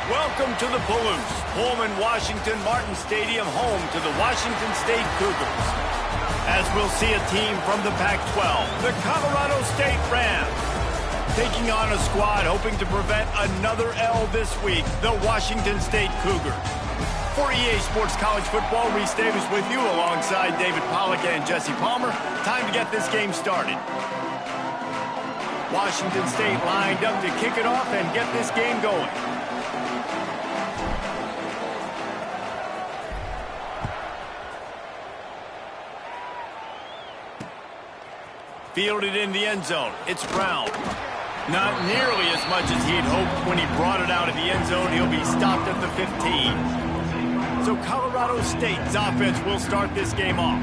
Welcome to the Palouse, Pullman Washington Martin Stadium, home to the Washington State Cougars. As we'll see a team from the Pac-12, the Colorado State Rams, taking on a squad hoping to prevent another L this week, the Washington State Cougars. For EA Sports College Football, Reese Davis with you alongside David Pollack and Jesse Palmer. Time to get this game started. Washington State lined up to kick it off and get this game going. Fielded in the end zone. It's Brown. Not nearly as much as he'd hoped when he brought it out of the end zone. He'll be stopped at the 15. So Colorado State's offense will start this game off.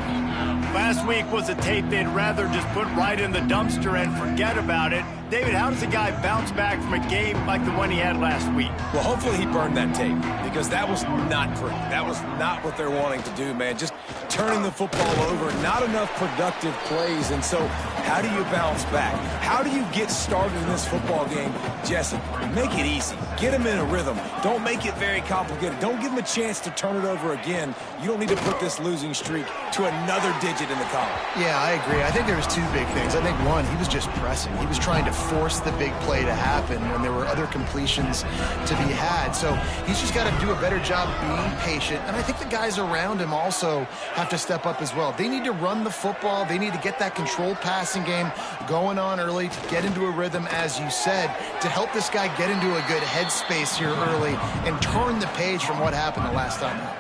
Last week was a tape they'd rather just put right in the dumpster and forget about it. David, how does a guy bounce back from a game like the one he had last week? Well, hopefully he burned that tape, because that was not pretty. That was not what they're wanting to do, man. Just turning the football over, not enough productive plays. And so how do you bounce back? How do you get started in this football game? Jesse, make it easy. Get them in a rhythm. Don't make it very complicated. Don't give them a chance to turn it over again. You don't need to put this losing streak to another digit in the column. Yeah, I agree. I think there was two big things. I think, one, he was just pressing. He was trying to force the big play to happen when there were other completions to be had. So he's just got to do a better job being patient. And I think the guys around him also have to step up as well. They need to run the football. They need to get that controlled passing game going on early to get into a rhythm, as you said, to help this guy get into a good headspace here early and turn the page from what happened the last time out.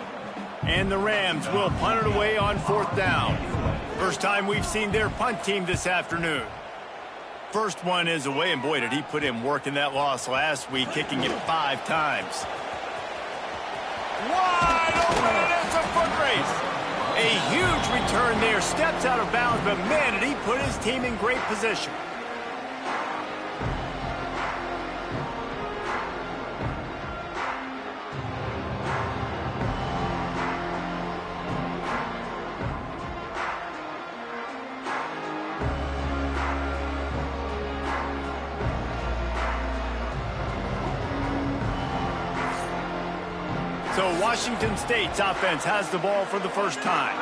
And the Rams will punt it away on 4th down. First time we've seen their punt team this afternoon. First one is away, and boy, did he put in work in that loss last week, kicking it 5 times. Wide open, and it's a foot race. A huge return there, steps out of bounds, but man, did he put his team in great position. So Washington State's offense has the ball for the first time.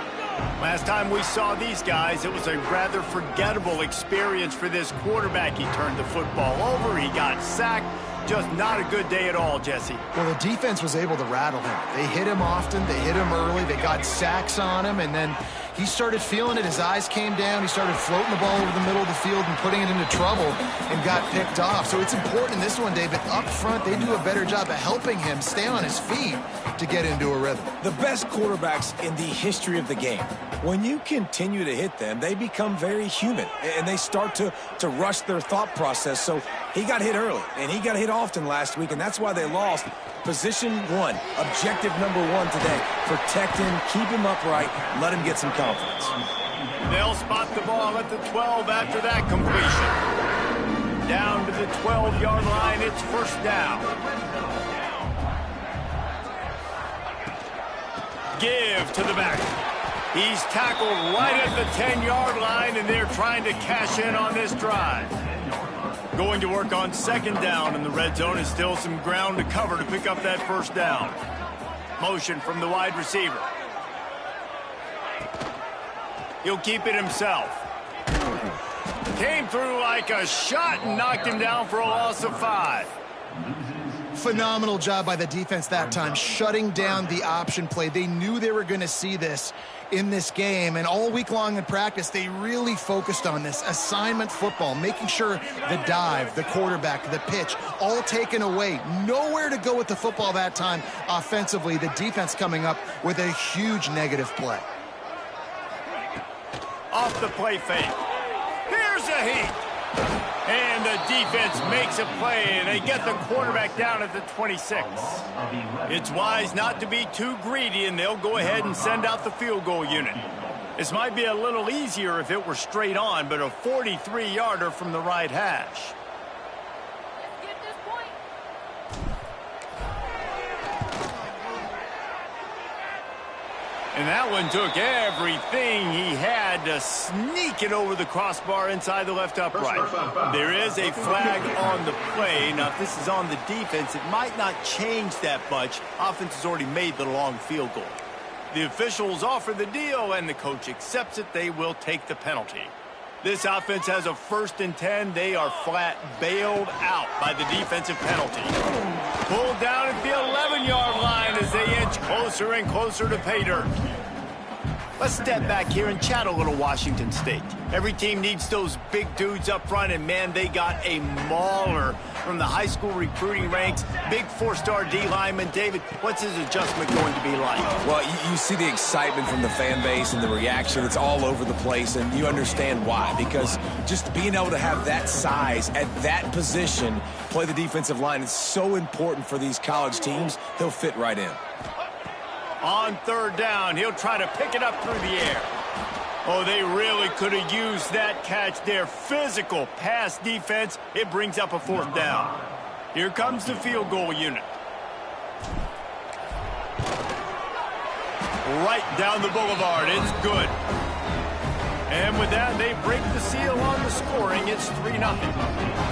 Last time we saw these guys, it was a rather forgettable experience for this quarterback. He turned the football over, he got sacked. Just not a good day at all, Jesse. Well, the defense was able to rattle him. They hit him often, they hit him early, they got sacks on him, and then he started feeling it. His eyes came down. He started floating the ball over the middle of the field and putting it into trouble and got picked off. So it's important in this one, David. Up front, they do a better job of helping him stay on his feet to get into a rhythm. The best quarterbacks in the history of the game, when you continue to hit them, they become very human, and they start to rush their thought process. So he got hit early, and he got hit often last week, and that's why they lost. Position 1, objective number 1 today. Protect him, keep him upright, let him get some confidence. They'll spot the ball at the 12 after that completion. Down to the 12-yard line, it's first down. Give to the back. He's tackled right at the 10-yard line, and they're trying to cash in on this drive. Going to work on 2nd down, and the red zone is still some ground to cover to pick up that first down. Motion from the wide receiver. He'll keep it himself. Came through like a shot and knocked him down for a loss of 5. Phenomenal job by the defense that time, shutting down the option play. They knew they were going to see this in this game, and all week long in practice, they really focused on this assignment football, making sure the dive, the quarterback, the pitch, all taken away. Nowhere to go with the football that time offensively. The defense coming up with a huge negative play. Off the play fake. Here's a heat. And the defense makes a play, and they get the quarterback down at the 26. It's wise not to be too greedy, and they'll go ahead and send out the field goal unit. This might be a little easier if it were straight on, but a 43-yarder from the right hash. And that one took everything he had to sneak it over the crossbar inside the left upright. There is a flag on the play. Now, if this is on the defense, it might not change that much. Offense has already made the long field goal. The officials offer the deal, and the coach accepts it. They will take the penalty. This offense has a 1st and 10. They are flat bailed out by the defensive penalty. Pulled down at the 11-yard line as they inch closer and closer to pay dirt. Let's step back here and chat a little Washington State. Every team needs those big dudes up front, and, man, they got a mauler from the high school recruiting ranks. Big 4-star D lineman. David, what's his adjustment going to be like? Well, you see the excitement from the fan base and the reaction. It's all over the place, and you understand why. Because just being able to have that size at that position, play the defensive line, is so important for these college teams. They'll fit right in. On 3rd down, he'll try to pick it up through the air. Oh, they really could have used that catch there. Physical pass defense. It brings up a 4th down. Here comes the field goal unit. Right down the boulevard. It's good. And with that, they break the seal on the scoring. It's 3-0.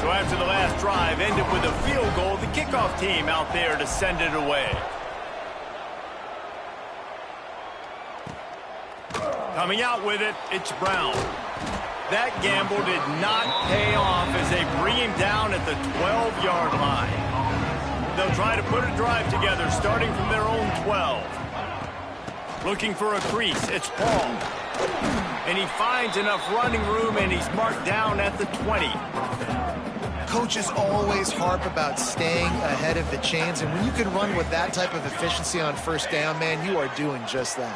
So after the last drive ended with a field goal, the kickoff team out there to send it away. Coming out with it, it's Brown. That gamble did not pay off as they bring him down at the 12-yard line. They'll try to put a drive together, starting from their own 12. Looking for a crease, it's Paul. And he finds enough running room, and he's marked down at the 20. Coaches always harp about staying ahead of the chains, and when you can run with that type of efficiency on 1st down, man, you are doing just that.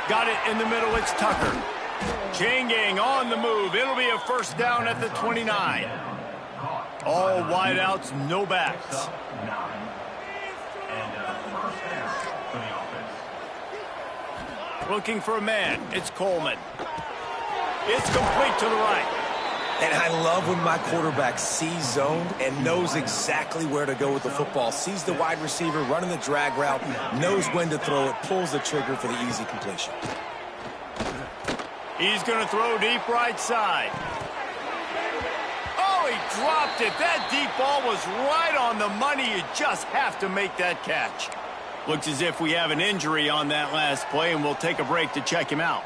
Got it in the middle, it's Tucker. Chain gang on the move. It'll be a 1st down at the 29. All wideouts, no backs. Looking for a man, it's Coleman. It's complete to the right. And I love when my quarterback sees zoned and knows exactly where to go with the football. Sees the wide receiver running the drag route, knows when to throw it, pulls the trigger for the easy completion. He's going to throw deep right side. Oh, he dropped it. That deep ball was right on the money. You just have to make that catch. Looks as if we have an injury on that last play, and we'll take a break to check him out.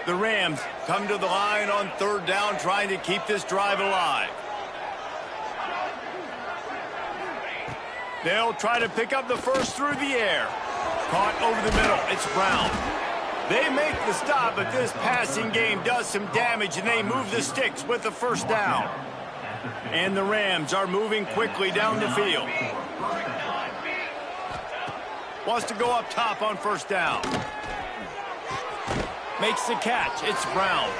The Rams come to the line on 3rd down, trying to keep this drive alive. They'll try to pick up the 1st through the air. Caught over the middle. It's Brown. They make the stop, but this passing game does some damage, and they move the sticks with the 1st down. And the Rams are moving quickly down the field. Wants to go up top on 1st down. Makes the catch. It's Brown.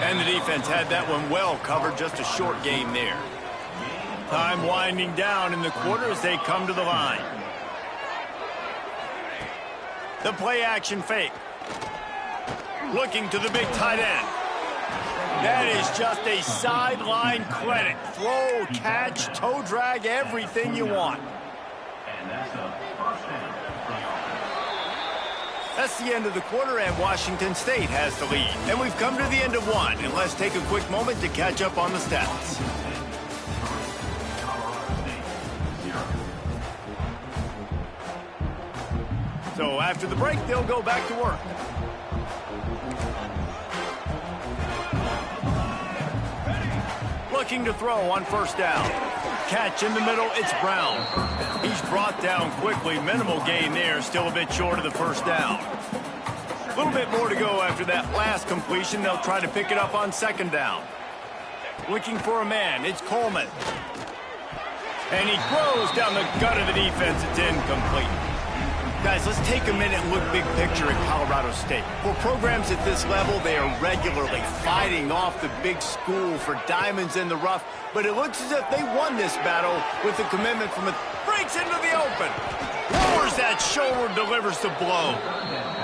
And the defense had that one well covered. Just a short game there. Time winding down in the quarter as they come to the line. The play action fake. Looking to the big tight end. That is just a sideline credit. Throw, catch, toe drag, everything you want. That's the end of the quarter, and Washington State has the lead. And we've come to the end of one, and let's take a quick moment to catch up on the stats. So after the break, they'll go back to work. Looking to throw on 1st down. Catch in the middle, it's Brown. He's brought down quickly. Minimal gain there, still a bit short of the 1st down. A little bit more to go after that last completion. They'll try to pick it up on 2nd down. Looking for a man, it's Coleman. And he throws down the gut of the defense. It's incomplete. Guys, let's take a minute and look big picture at Colorado State. For programs at this level, they are regularly fighting off the big school for diamonds in the rough, but it looks as if they won this battle with the commitment from it. Breaks into the open. Lowers that shoulder, delivers the blow.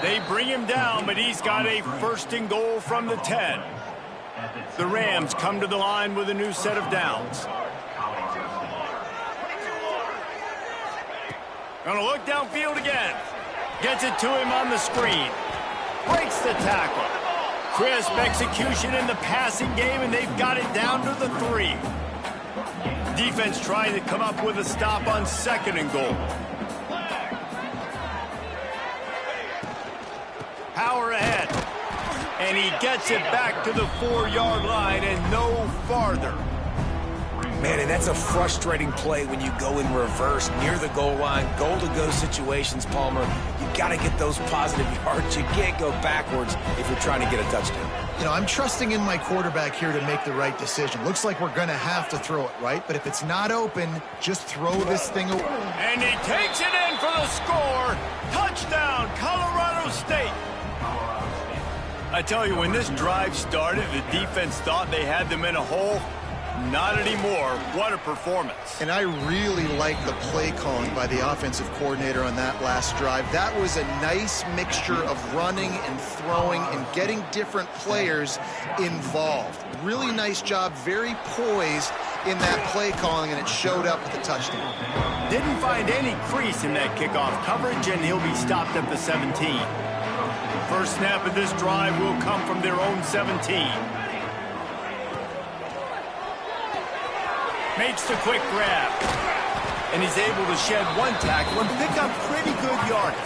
They bring him down, but he's got a 1st and goal from the 10. The Rams come to the line with a new set of downs. Gonna look downfield again. Gets it to him on the screen. Breaks the tackle. Crisp execution in the passing game, and they've got it down to the 3. Defense trying to come up with a stop on 2nd and goal. Power ahead. And he gets it back to the 4-yard line and no farther. Man, and that's a frustrating play when you go in reverse near the goal line. Goal-to-go situations, Palmer. You got to get those positive yards. You can't go backwards if you're trying to get a touchdown. You know, I'm trusting in my quarterback here to make the right decision. Looks like we're going to have to throw it, right? But if it's not open, just throw this thing away. And he takes it in for the score. Touchdown, Colorado State. I tell you, when this drive started, the defense thought they had them in a hole. Not anymore. What a performance. And I really like the play calling by the offensive coordinator on that last drive. That was a nice mixture of running and throwing and getting different players involved. Really nice job, very poised in that play calling, and it showed up with the touchdown. Didn't find any crease in that kickoff coverage, and he'll be stopped at the 17. First snap of this drive will come from their own 17. Makes the quick grab. And he's able to shed one tackle and pick up pretty good yardage.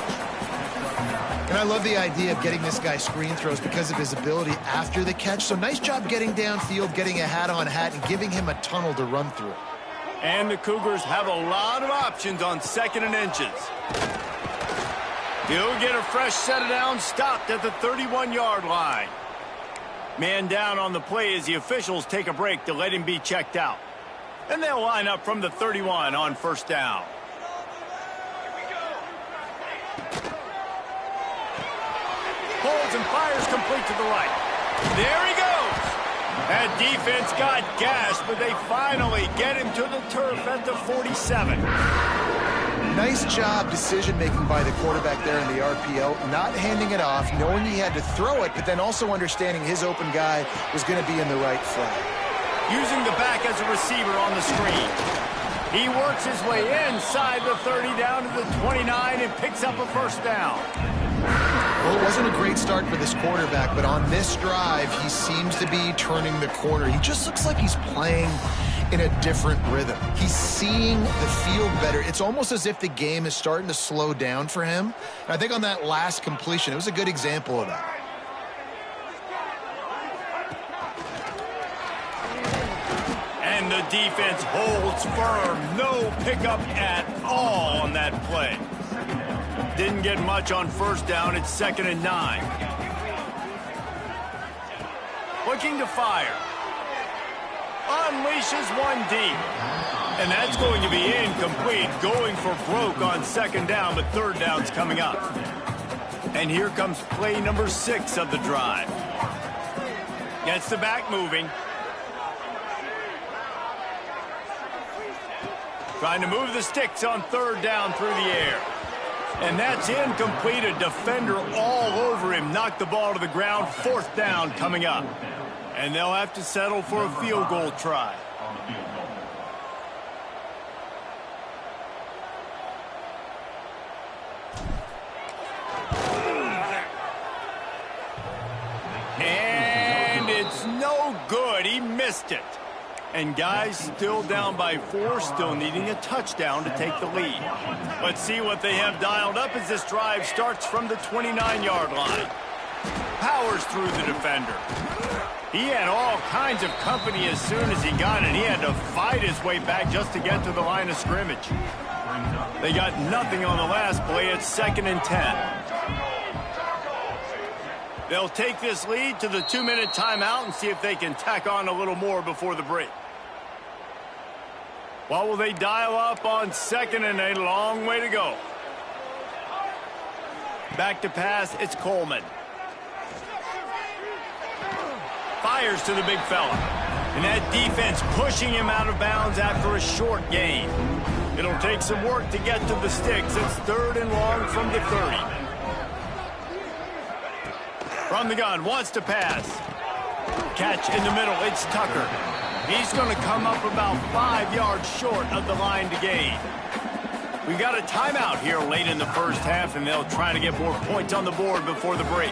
And I love the idea of getting this guy screen throws because of his ability after the catch. So nice job getting downfield, getting a hat-on-hat, and giving him a tunnel to run through. And the Cougars have a lot of options on 2nd and inches. He'll get a fresh set of downs, stopped at the 31-yard line. Man down on the play as the officials take a break to let him be checked out. And they'll line up from the 31 on 1st down. Pulls and fires complete to the right. There he goes. That defense got gashed, but they finally get him to the turf at the 47. Nice job decision-making by the quarterback there in the RPO, not handing it off, knowing he had to throw it, but then also understanding his open guy was going to be in the right flat. Using the back as a receiver on the screen. He works his way inside the 30 down to the 29 and picks up a 1st down. Well, it wasn't a great start for this quarterback, but on this drive, he seems to be turning the corner. He just looks like he's playing in a different rhythm. He's seeing the field better. It's almost as if the game is starting to slow down for him. And I think on that last completion, it was a good example of that. And the defense holds firm. No pickup at all on that play. Didn't get much on 1st down. It's 2nd and 9. Looking to fire. Unleashes one deep. And that's going to be incomplete. Going for broke on 2nd down, but 3rd down's coming up. And here comes play number 6 of the drive. Gets the back moving. Trying to move the sticks on 3rd down through the air. And that's incomplete. A defender all over him. Knocked the ball to the ground. 4th down coming up. And they'll have to settle for a field goal try. And it's no good. He missed it. And guys still down by 4, still needing a touchdown to take the lead. Let's see what they have dialed up as this drive starts from the 29-yard line. Powers through the defender. He had all kinds of company as soon as he got it. He had to fight his way back just to get to the line of scrimmage. They got nothing on the last play. It's 2nd and 10. They'll take this lead to the 2-minute timeout and see if they can tack on a little more before the break. What will they dial up on 2nd and a long way to go? Back to pass, it's Coleman. Fires to the big fella. And that defense pushing him out of bounds after a short gain. It'll take some work to get to the sticks. It's 3rd and long from the 30. From the gun, wants to pass. Catch in the middle, it's Tucker. He's going to come up about 5 yards short of the line to gain. We got a timeout here late in the first half, and they'll try to get more points on the board before the break.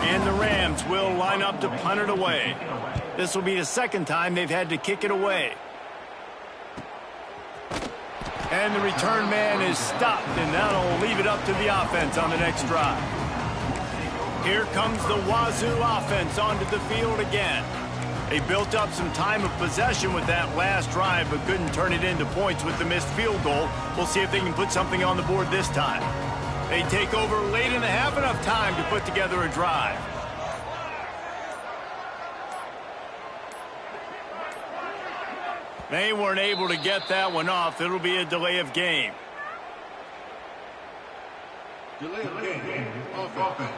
And the Rams will line up to punt it away. This will be the second time they've had to kick it away. And the return man is stopped, and that'll leave it up to the offense on the next drive. Here comes the Wazzu offense onto the field again. They built up some time of possession with that last drive, but couldn't turn it into points with the missed field goal. We'll see if they can put something on the board this time. They take over late in the half, enough time to put together a drive. They weren't able to get that one off. It'll be a delay of game. Delay of game. Off offense.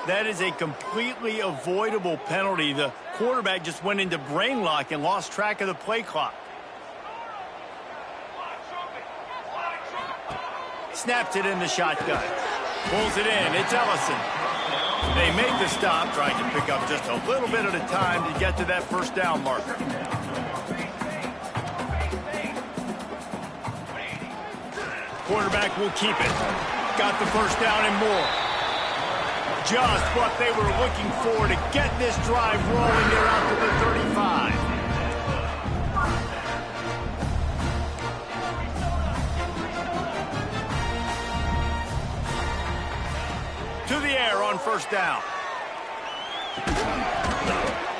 That is a completely avoidable penalty. The quarterback just went into brain lock and lost track of the play clock. Snaps it in the shotgun. Pulls it in. It's Ellison. They make the stop, trying to pick up just a little bit at a time to get to that first down marker. Quarterback will keep it. Got the first down and more. Just what they were looking for to get this drive rolling. They're out to the 35. To the air on first down.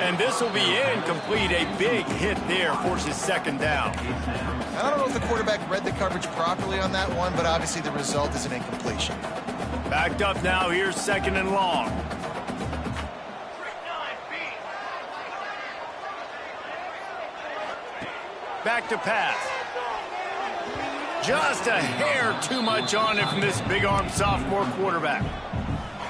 And this will be incomplete. A big hit there forces second down. I don't know if the quarterback read the coverage properly on that one, but obviously the result is an incompletion. Backed up now. Here's second and long. Back to pass. Just a hair too much on it from this big-armed sophomore quarterback.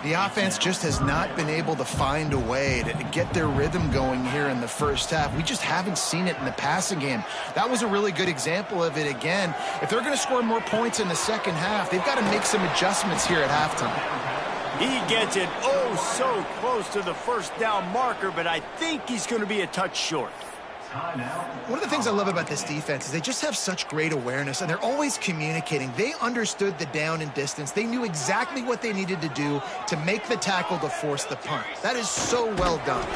The offense just has not been able to find a way to get their rhythm going here in the first half. We just haven't seen it in the passing game. That was a really good example of it again. If they're going to score more points in the second half, they've got to make some adjustments here at halftime. He gets it oh so close to the first down marker, but I think he's going to be a touch short. One of the things I love about this defense is they just have such great awareness, and they're always communicating. They understood the down and distance. They knew exactly what they needed to do to make the tackle to force the punt. That is so well done.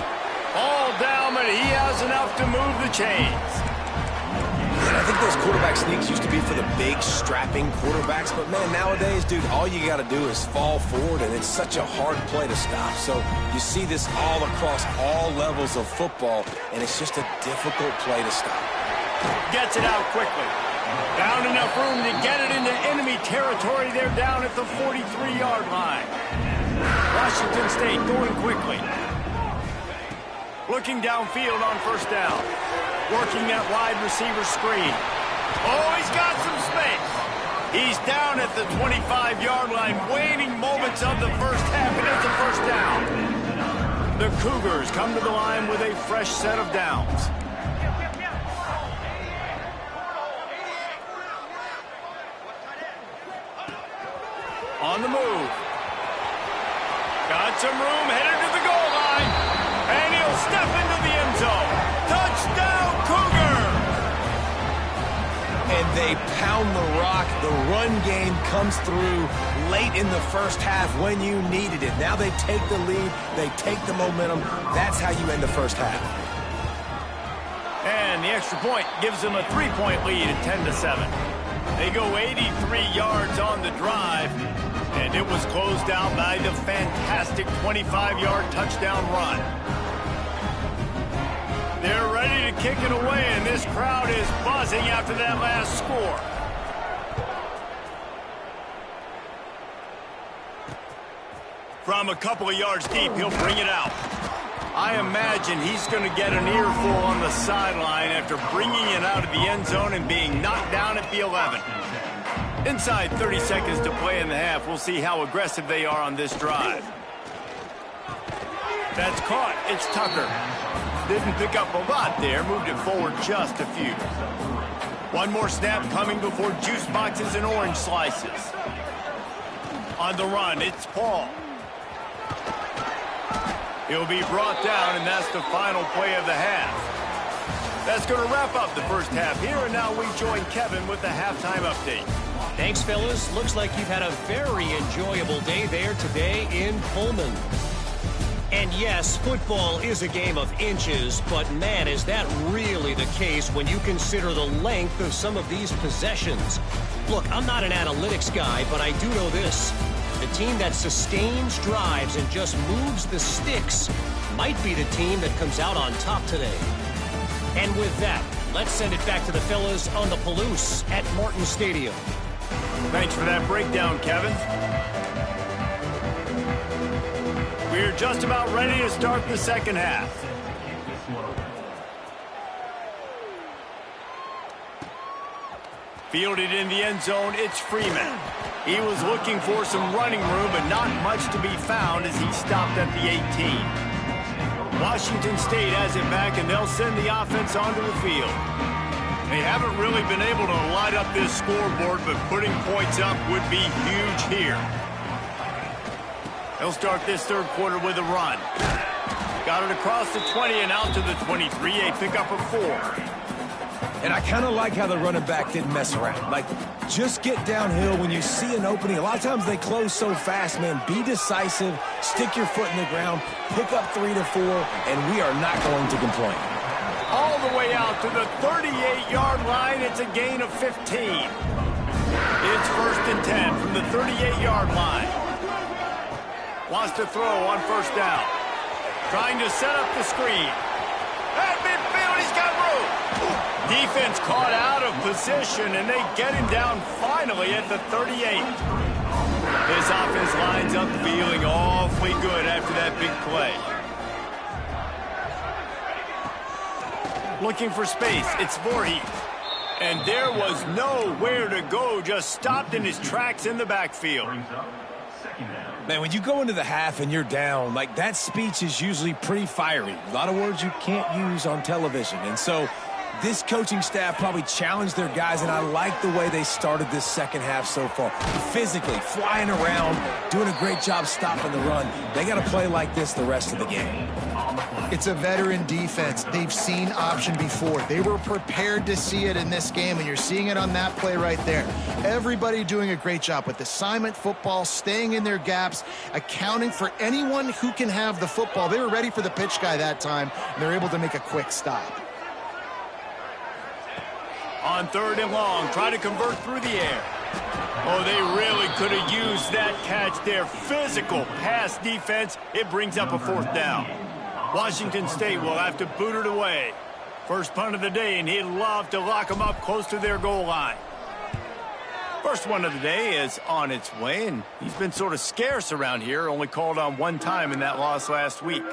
All down, but he has enough to move the chains. And I think those quarterback sneaks used to be for the big, strapping quarterbacks. But, man, nowadays, dude, all you got to do is fall forward, and it's such a hard play to stop. So you see this all across all levels of football, and it's just a difficult play to stop. Gets it out quickly. Found enough room to get it into enemy territory. They're down at the 43-yard line. Washington State going quickly. Looking downfield on first down. Working that wide receiver screen. Oh, he's got some space. He's down at the 25-yard line, waning moments of the first half, and it's a first down. The Cougars come to the line with a fresh set of downs. On the move. Got some room, headed to the goal line. And he'll step into the end zone. Touchdown, Cougar! And they pound the rock. The run game comes through late in the first half when you needed it. Now they take the lead. They take the momentum. That's how you end the first half. And the extra point gives them a 3-point lead at 10-7. They go 83 yards on the drive, and it was closed out by the fantastic 25-yard touchdown run. They're ready to kick it away, and this crowd is buzzing after that last score. From a couple of yards deep, he'll bring it out. I imagine he's going to get an earful on the sideline after bringing it out of the end zone and being knocked down at the 11. Inside 30 seconds to play in the half. We'll see how aggressive they are on this drive. That's caught. It's Tucker. Didn't pick up a lot there. Moved it forward just a few. One more snap coming before juice boxes and orange slices. On the run, it's Paul. He'll be brought down, and that's the final play of the half. That's going to wrap up the first half here, and now we join Kevin with the halftime update. Thanks, fellas. Looks like you've had a very enjoyable day there today in Pullman. And yes, football is a game of inches, but man, is that really the case when you consider the length of some of these possessions. Look, I'm not an analytics guy, but I do know this. The team that sustains drives and just moves the sticks might be the team that comes out on top today. And with that, let's send it back to the fellas on the Palouse at Martin Stadium. Thanks for that breakdown, Kevin. We're just about ready to start the second half. Fielded in the end zone, it's Freeman. He was looking for some running room, but not much to be found as he stopped at the 18. Washington State has it back, and they'll send the offense onto the field. They haven't really been able to light up this scoreboard, but putting points up would be huge here. They'll start this third quarter with a run. Got it across the 20 and out to the 23, a pickup of 4. And I kind of like how the running back didn't mess around. Like, just get downhill when you see an opening. A lot of times they close so fast, man. Be decisive, stick your foot in the ground, pick up 3 to 4, and we are not going to complain. All the way out to the 38-yard line. It's a gain of 15. It's 1st and 10 from the 38-yard line. Wants to throw on first down. Trying to set up the screen. At midfield, he's got room. Defense caught out of position, and they get him down finally at the 38. This offense lines up feeling awfully good after that big play. Looking for space, it's Voorhees. And there was nowhere to go, just stopped in his tracks in the backfield. Man, when you go into the half and you're down, like, that speech is usually pretty fiery. A lot of words you can't use on television. And so this coaching staff probably challenged their guys, and I like the way they started this second half so far. Physically, flying around, doing a great job stopping the run. They got to play like this the rest of the game. It's a veteran defense. They've seen option before. They were prepared to see it in this game, and you're seeing it on that play right there. Everybody doing a great job with assignment football, staying in their gaps, accounting for anyone who can have the football. They were ready for the pitch guy that time, and they're able to make a quick stop. On 3rd and long, try to convert through the air. Oh, they really could have used that catch there. Physical pass defense. It brings up a 4th down. Washington State will have to boot it away. First punt of the day, and he'd love to lock them up close to their goal line. First one of the day is on its way, and he's been sort of scarce around here, only called on 1 time in that loss last week.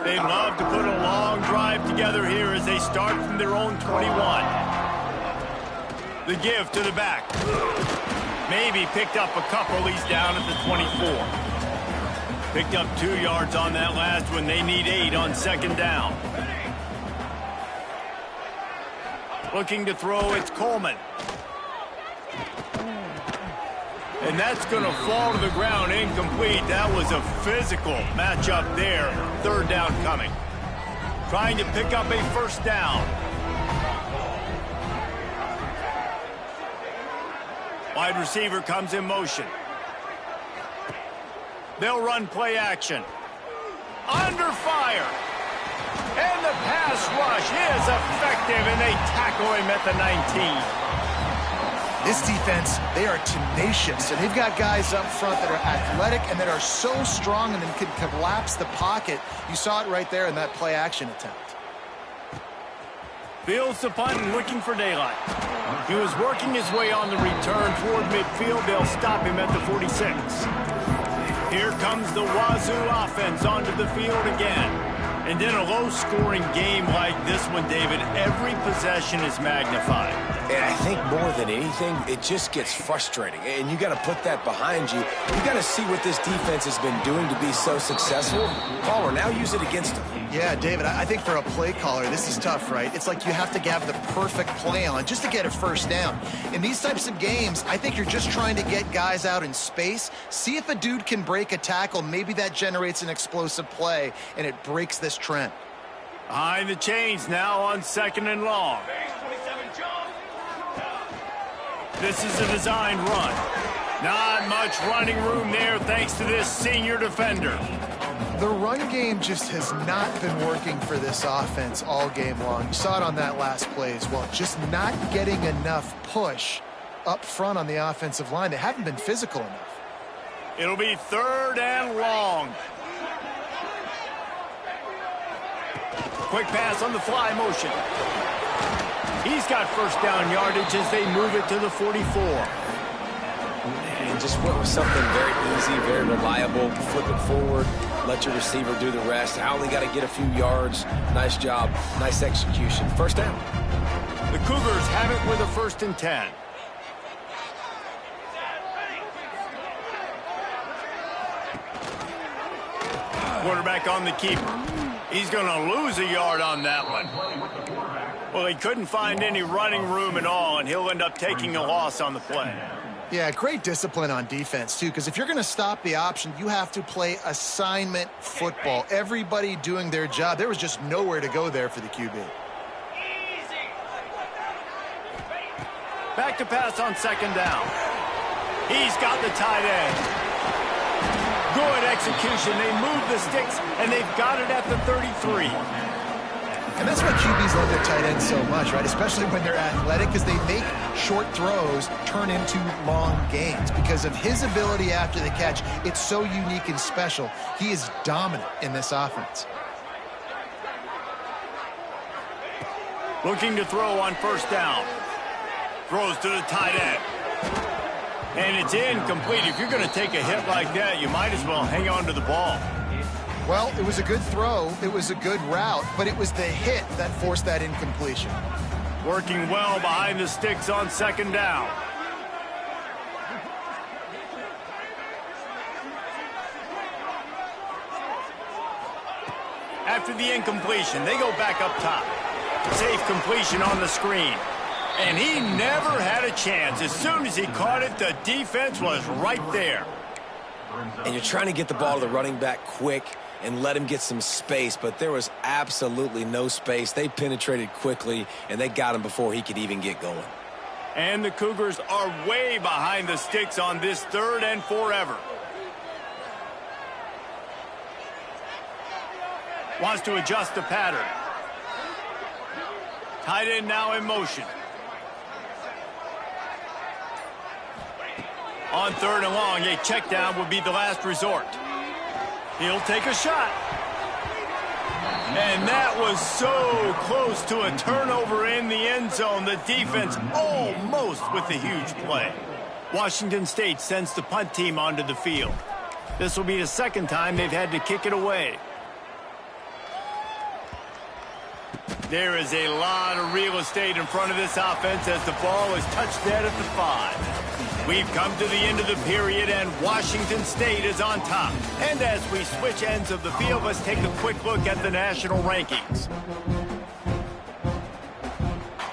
They love to put a long drive together here as they start from their own 21. The give to the back. Maybe picked up a couple. He's down at the 24. Picked up 2 yards on that last one. They need 8 on 2nd down. Looking to throw, it's Coleman. And that's going to fall to the ground incomplete. That was a physical matchup there. 3rd down coming. Trying to pick up a 1st down. Wide receiver comes in motion. They'll run play action. Under fire. And the pass rush is effective, and they tackle him at the 19. This defense, they are tenacious, and they've got guys up front that are athletic and that are so strong and then can collapse the pocket. You saw it right there in that play action attempt. Fields the punt and looking for daylight. He was working his way on the return toward midfield. They'll stop him at the 46. Here comes the Wazzu offense onto the field again. And in a low-scoring game like this one, David, every possession is magnified. And I think more than anything, it just gets frustrating. And you got to put that behind you. You got to see what this defense has been doing to be so successful. Caller, now use it against them. Yeah, David, I think for a play caller, this is tough, right? It's like you have to have the perfect play on just to get a 1st down. In these types of games, I think you're just trying to get guys out in space, see if a dude can break a tackle. Maybe that generates an explosive play, and it breaks this trend. Behind the chains now on 2nd and long. This is a designed run. Not much running room there thanks to this senior defender. The run game just has not been working for this offense all game long. You saw it on that last play as well. Just not getting enough push up front on the offensive line. They haven't been physical enough. It'll be 3rd and long. Quick pass on the fly motion. He's got first down yardage as they move it to the 44. And just went with something very easy, very reliable. Flip it forward, let your receiver do the rest. I only got to get a few yards. Nice job, nice execution. First down. The Cougars have it with a 1st and 10. Quarterback on the keeper. He's going to lose a yard on that one. Well, he couldn't find any running room at all, and he'll end up taking a loss on the play. Yeah, great discipline on defense, too, because if you're going to stop the option, you have to play assignment football. Everybody doing their job. There was just nowhere to go there for the QB. Back to pass on 2nd down. He's got the tight end. Good execution. They move the sticks, and they've got it at the 33. And that's why QBs love their tight ends so much, right? Especially when they're athletic, because they make short throws turn into long gains. Because of his ability after the catch, it's so unique and special. He is dominant in this offense. Looking to throw on 1st down. Throws to the tight end. And it's incomplete. If you're going to take a hit like that, you might as well hang on to the ball. Well, it was a good throw. It was a good route, but it was the hit that forced that incompletion. Working well behind the sticks on 2nd down. After the incompletion, they go back up top. Safe completion on the screen. And he never had a chance. As soon as he caught it, the defense was right there. And you're trying to get the ball to the running back quick and let him get some space, but there was absolutely no space. They penetrated quickly, and they got him before he could even get going. And the Cougars are way behind the sticks on this 3rd and forever. Wants to adjust the pattern. Tight end now in motion. On 3rd and long, a check down would be the last resort. He'll take a shot. And that was so close to a turnover in the end zone. The defense almost with the huge play. Washington State sends the punt team onto the field. This will be the 2nd time they've had to kick it away. There is a lot of real estate in front of this offense as the ball is touched dead at the 5. We've come to the end of the period, and Washington State is on top. And as we switch ends of the field, let's take a quick look at the national rankings.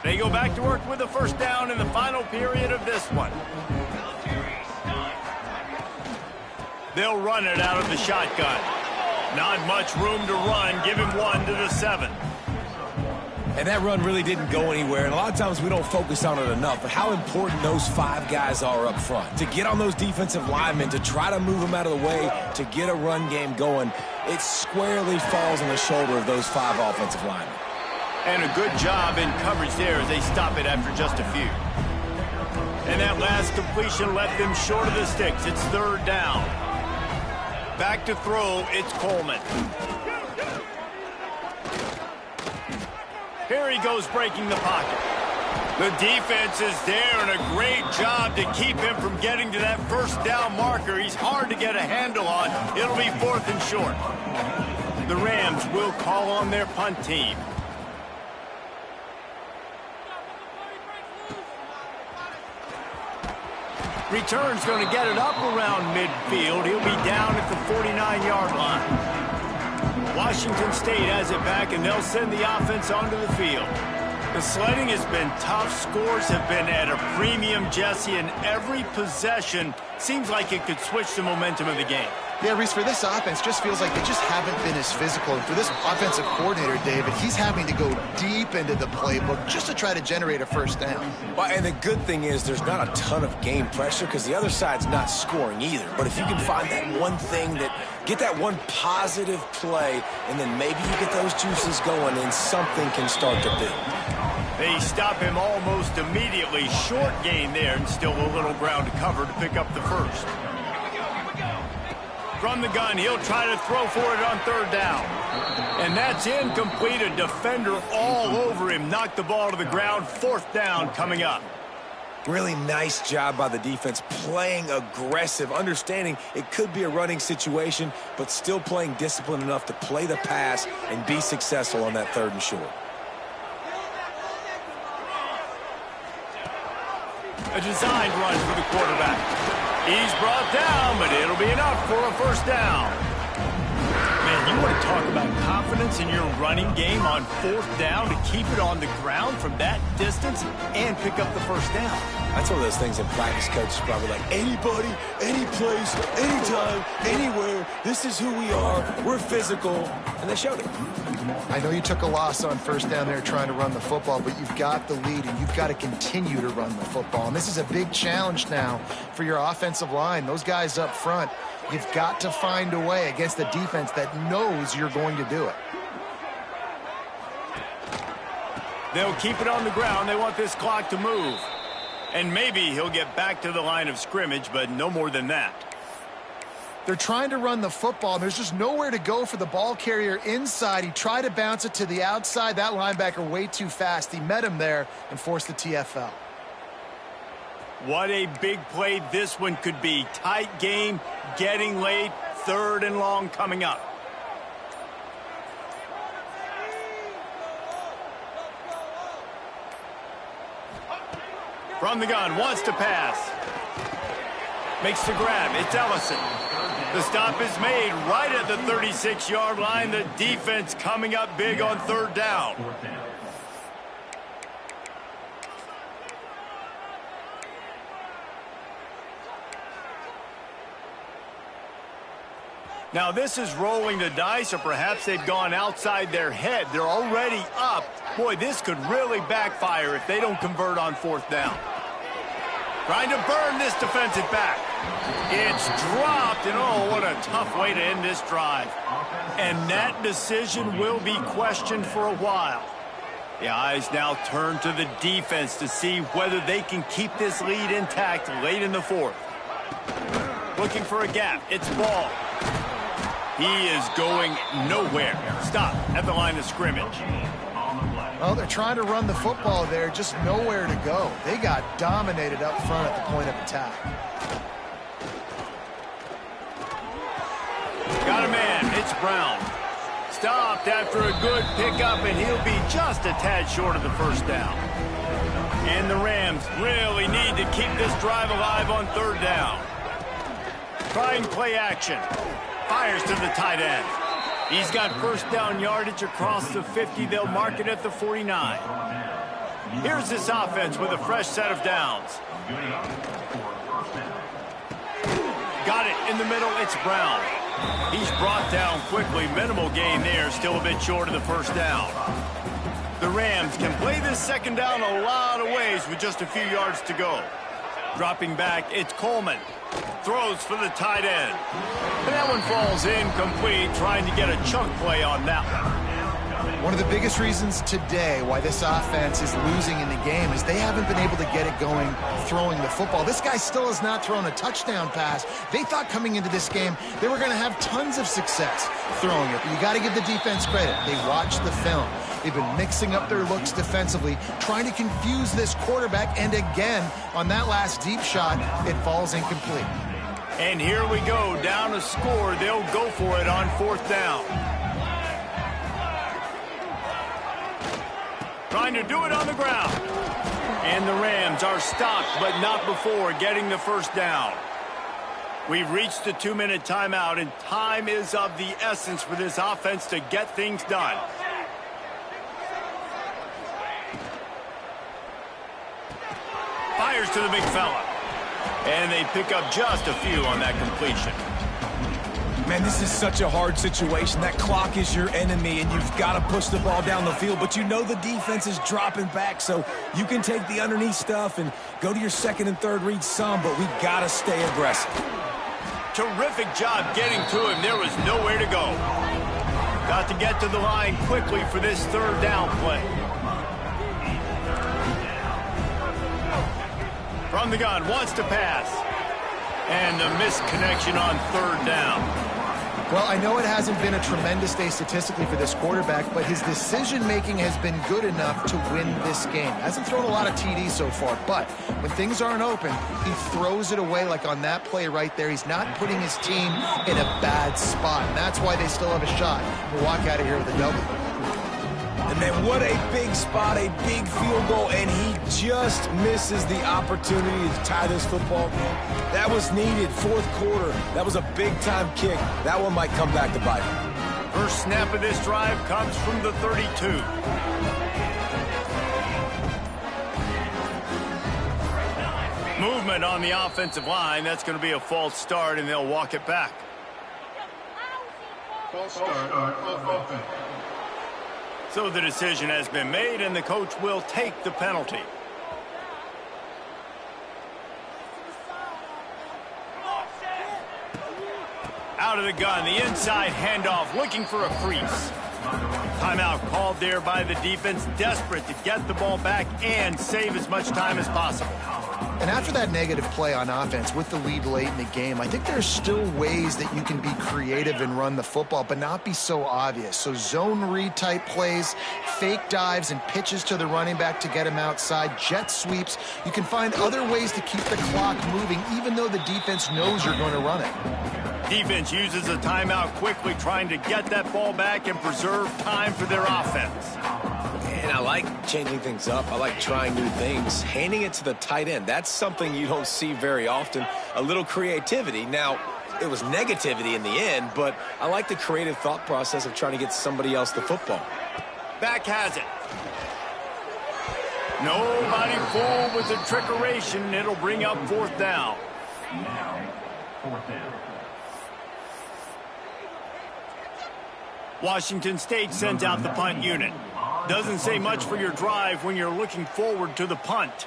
They go back to work with a 1st down in the final period of this one. They'll run it out of the shotgun. Not much room to run. Give him 1 to the 7. And that run really didn't go anywhere. And a lot of times we don't focus on it enough, but how important those 5 guys are up front. To get on those defensive linemen, to try to move them out of the way, to get a run game going, it squarely falls on the shoulder of those 5 offensive linemen. And a good job in coverage there as they stop it after just a few. And that last completion left them short of the sticks. It's 3rd down. Back to throw, it's Coleman. Here he goes breaking the pocket. The defense is there, and a great job to keep him from getting to that 1st down marker. He's hard to get a handle on. It'll be 4th and short. The Rams will call on their punt team. Return's going to get it up around midfield. He'll be down at the 49-yard line. Washington State has it back, and they'll send the offense onto the field. The sledding has been tough. Scores have been at a premium, Jesse, and every possession seems like it could switch the momentum of the game. Yeah, Reese, for this offense, just feels like they just haven't been as physical. And for this offensive coordinator, David, he's having to go deep into the playbook just to try to generate a first down. Well, and the good thing is there's not a ton of game pressure because the other side's not scoring either. But if you can find that one thing get that one positive play, and then maybe you get those juices going and something can start to build. They stop him almost immediately. Short gain there and still a little ground to cover to pick up the first. From the gun, he'll try to throw for it on third down. And that's incomplete. A defender all over him. Knocked the ball to the ground. Fourth down coming up. Really nice job by the defense, playing aggressive, understanding it could be a running situation, but still playing disciplined enough to play the pass and be successful on that third and short. A designed run for the quarterback. He's brought down, but it'll be enough for a first down. Man, you want to talk about confidence in your running game on fourth down to keep it on the ground from that distance and pick up the first down. That's one of those things in practice, coaches probably like, anybody, any place, anytime, anywhere, this is who we are, we're physical, and they showed it. I know you took a loss on first down there trying to run the football, but you've got the lead, and you've got to continue to run the football. And this is a big challenge now for your offensive line. Those guys up front, you've got to find a way against the defense that knows you're going to do it. They'll keep it on the ground. They want this clock to move. And maybe he'll get back to the line of scrimmage, but no more than that. They're trying to run the football, and there's just nowhere to go for the ball carrier inside. He tried to bounce it to the outside. That linebacker way too fast. He met him there and forced the TFL. What a big play this one could be. Tight game, getting late, third and long coming up. From the gun, wants to pass. Makes the grab. It's Ellison. The stop is made right at the 36-yard line. The defense coming up big on third down. Now this is rolling the dice, or perhaps they've gone outside their head. They're already up. Boy, this could really backfire if they don't convert on fourth down. Trying to burn this defensive back. It's dropped, and oh, what a tough way to end this drive. And that decision will be questioned for a while. The eyes now turn to the defense to see whether they can keep this lead intact late in the fourth. Looking for a gap. It's Ball. He is going nowhere. Stop at the line of scrimmage. Well, they're trying to run the football there, just nowhere to go. They got dominated up front at the point of attack. Got a man. It's Brown. Stopped after a good pickup, and he'll be just a tad short of the first down. And the Rams really need to keep this drive alive on third down. Trying play action. Fires to the tight end. He's got first down yardage across the 50. They'll mark it at the 49. Here's this offense with a fresh set of downs. Got it in the middle. It's Brown. He's brought down quickly. Minimal gain there. Still a bit short of the first down. The Rams can play this second down a lot of ways with just a few yards to go. Dropping back, it's Coleman. Throws for the tight end. And that one falls incomplete, trying to get a chunk play on that one. One of the biggest reasons today why this offense is losing in the game is they haven't been able to get it going throwing the football. This guy still has not thrown a touchdown pass. They thought coming into this game they were going to have tons of success throwing it. But you got to give the defense credit. They watched the film. They've been mixing up their looks defensively, trying to confuse this quarterback. And again, on that last deep shot, it falls incomplete. And here we go, down a score. They'll go for it on fourth down. Trying to do it on the ground. And the Rams are stopped, but not before getting the first down. We've reached the 2-minute timeout, and time is of the essence for this offense to get things done. Fires to the big fella. And they pick up just a few on that completion. Man, this is such a hard situation. That clock is your enemy, and you've got to push the ball down the field. But you know the defense is dropping back, so you can take the underneath stuff and go to your second and third read some, but we got to stay aggressive. Terrific job getting to him. There was nowhere to go. Got to get to the line quickly for this third down play. From the gun, wants to pass. And a missed connection on third down. Well, I know it hasn't been a tremendous day statistically for this quarterback, but his decision-making has been good enough to win this game. Hasn't thrown a lot of TDs so far, but when things aren't open, he throws it away like on that play right there. He's not putting his team in a bad spot, and that's why they still have a shot to walk out of here with a W. And then what a big spot, a big field goal, and he just misses the opportunity to tie this football game. That was needed, fourth quarter. That was a big-time kick. That one might come back to bite him. First snap of this drive comes from the 32. Movement on the offensive line. That's going to be a false start, and they'll walk it back. False start of offense. So the decision has been made, and the coach will take the penalty. Out of the gun, the inside handoff, looking for a crease. Timeout called there by the defense, desperate to get the ball back and save as much time as possible. And after that negative play on offense with the lead late in the game, I think there's still ways that you can be creative and run the football, but not be so obvious. So zone read type plays, fake dives and pitches to the running back to get him outside, jet sweeps. You can find other ways to keep the clock moving, even though the defense knows you're going to run it. Defense uses a timeout quickly, trying to get that ball back and preserve time for their offense. And I like changing things up. I like trying new things. Handing it to the tight end, that's something you don't see very often. A little creativity. Now, it was negativity in the end, but I like the creative thought process of trying to get somebody else the football. Back has it. Nobody fooled with the trickeration. It'll bring up fourth down. Now, fourth down. Washington State sends out the punt unit. Doesn't say much for your drive when you're looking forward to the punt.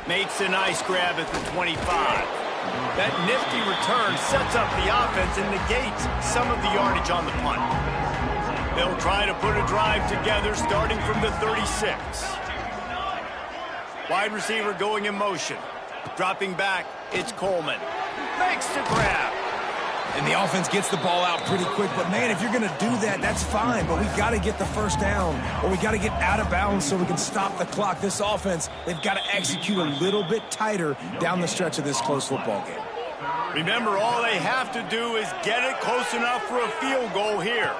Makes a nice grab at the 25. That nifty return sets up the offense and negates some of the yardage on the punt. They'll try to put a drive together starting from the 36. Wide receiver going in motion. Dropping back, it's Coleman. Makes the grab. And the offense gets the ball out pretty quick. But, man, if you're going to do that, that's fine. But we got to get the first down, or we got to get out of bounds so we can stop the clock. This offense, they've got to execute a little bit tighter down the stretch of this close football game. Remember, all they have to do is get it close enough for a field goal here.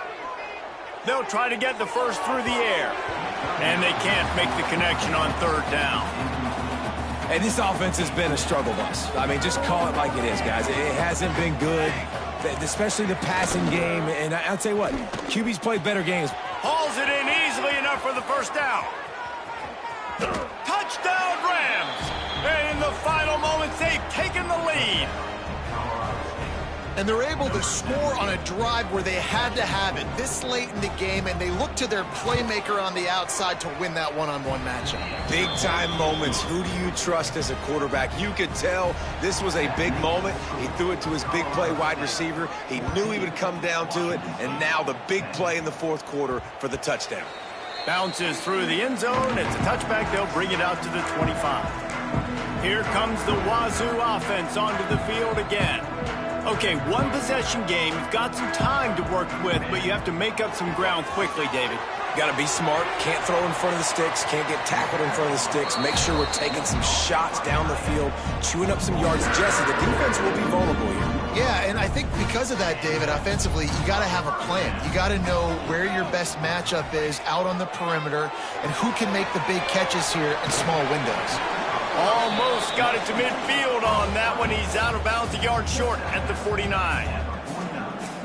They'll try to get the first through the air. And they can't make the connection on third down. Hey, this offense has been a struggle bus. I mean, just call it like it is, guys. It hasn't been good, especially the passing game. And I'll tell you what, QB's played better games. Hauls it in easily enough for the first down. Touchdown, Rams! And in the final moments, they've taken the lead. And they're able to score on a drive where they had to have it this late in the game, and they look to their playmaker on the outside to win that one-on-one matchup. Big-time moments. Who do you trust as a quarterback? You could tell this was a big moment. He threw it to his big play wide receiver. He knew he would come down to it, and now the big play in the fourth quarter for the touchdown. Bounces through the end zone. It's a touchback. They'll bring it out to the 25. Here comes the Wazzu offense onto the field again. Okay, one possession game. You've got some time to work with, but you have to make up some ground quickly, David. Got to be smart. Can't throw in front of the sticks. Can't get tackled in front of the sticks. Make sure we're taking some shots down the field, chewing up some yards. Jesse, the defense will be vulnerable here. Yeah, and I think because of that, David, offensively, you got to have a plan. You got to know where your best matchup is out on the perimeter and who can make the big catches here in small windows. Almost got it to midfield on that one. He's out of bounds, a yard short at the 49.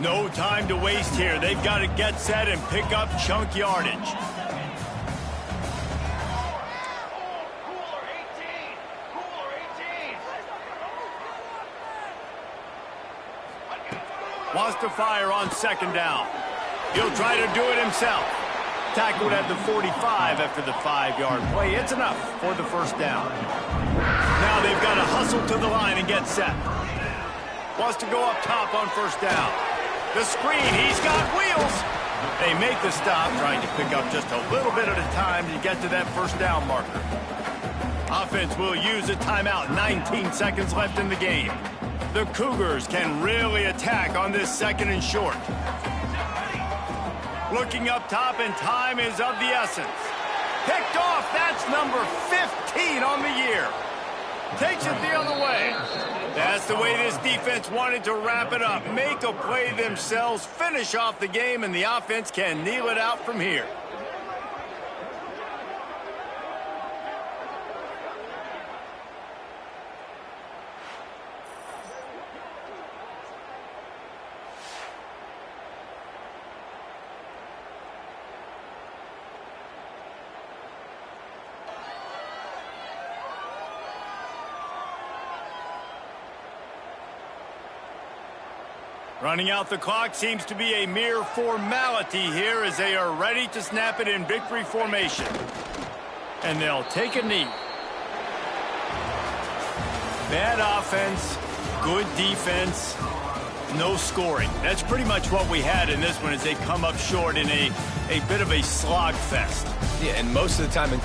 No time to waste here. They've got to get set and pick up chunk yardage. Wants to fire on second down. He'll try to do it himself. Tackled at the 45 after the 5-yard play. It's enough for the first down. Now they've got to hustle to the line and get set. Wants to go up top on first down. The screen, he's got wheels. They make the stop, trying to pick up just a little bit at a time to get to that first down marker. Offense will use a timeout. 19 seconds left in the game. The Cougars can really attack on this second and short. Looking up top, and time is of the essence. Picked off. That's number 15 on the year. Takes it the other way. That's the way this defense wanted to wrap it up. Make a play themselves, finish off the game, and the offense can kneel it out from here. Running out the clock seems to be a mere formality here as they are ready to snap it in victory formation. And they'll take a knee. Bad offense, good defense, no scoring. That's pretty much what we had in this one as they come up short in a bit of a slog fest. Yeah, and most of the time in